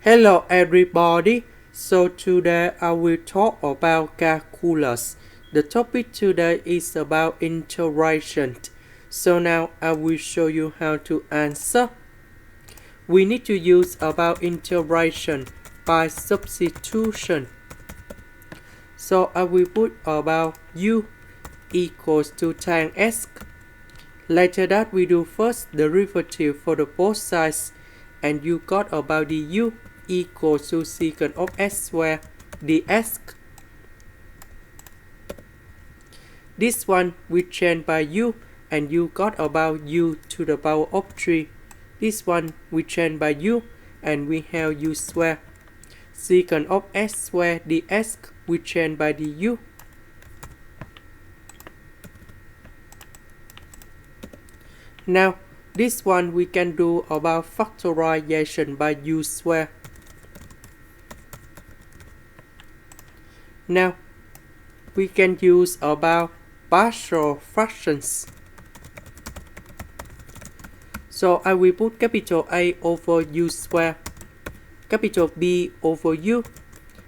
Hello everybody, so today I will talk about calculus. The topic today is about integration. So now I will show you how to answer. We need to use about integration by substitution. So I will put about u equals to tan s. Later that we do first derivative for the both sides, and you got about du equals to secant of s squared ds. This one we change by u, and you got about u to the power of 3. This one we change by u, and we have u squared. Secant of s squared ds we change by du. Now, this one we can do about factorization by u squared. Now, we can use about partial fractions. So I will put capital A over u squared, capital B over u,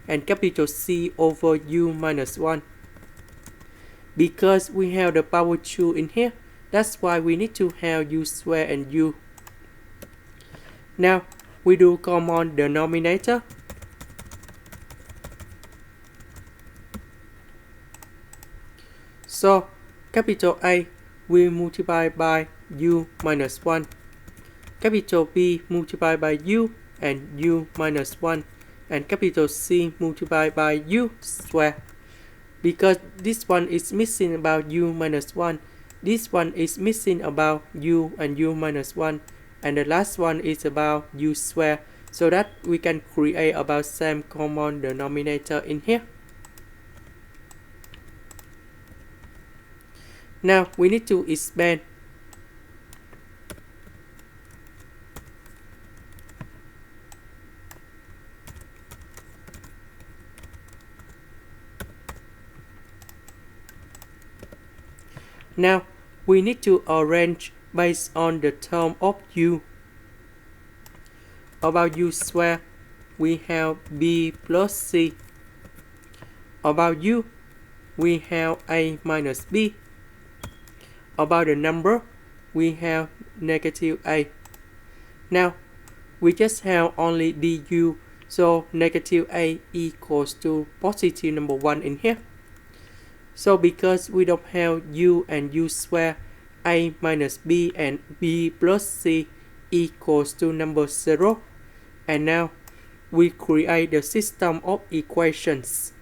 and capital C over u minus 1. Because we have the power 2 in here, that's why we need to have u squared and u. Now, we do common denominator. So, capital A will multiply by u minus 1. Capital B multiply by u and u minus 1. And capital C multiply by u squared. Because this one is missing about u minus 1. This one is missing about u and u minus 1. And the last one is about u squared. So that we can create about same common denominator in here. Now we need to expand. Now we need to arrange based on the term of u. About u squared, we have b plus c. About u, we have a minus b. About the number, we have negative a. Now, we just have only du, so negative a equals to positive number 1 in here. So because we don't have u and u squared, a minus b and b plus c equals to number 0. And now, we create the system of equations.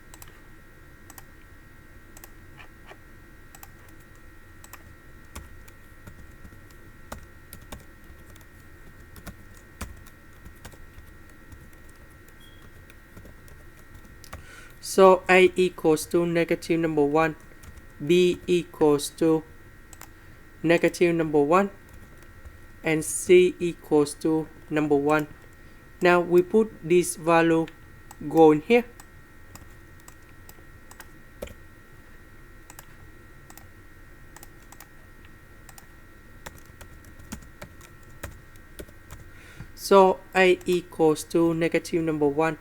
So a equals to negative number 1, b equals to negative number 1, and c equals to number 1. Now we put this value go in here. So a equals to negative number 1.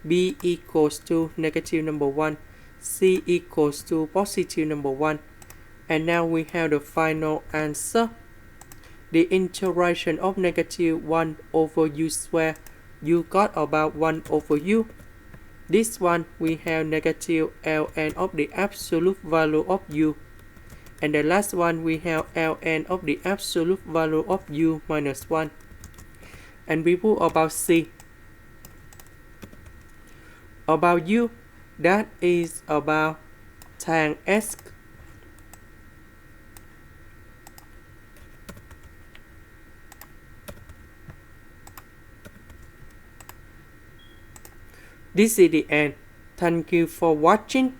B equals to negative number 1, C equals to positive number 1, and now we have the final answer. The integration of negative 1 over u squared, you got about 1 over u. This one we have negative ln of the absolute value of u, and the last one we have ln of the absolute value of u minus 1, and we put about c. About u, that is about tan s. This is the end. Thank you for watching.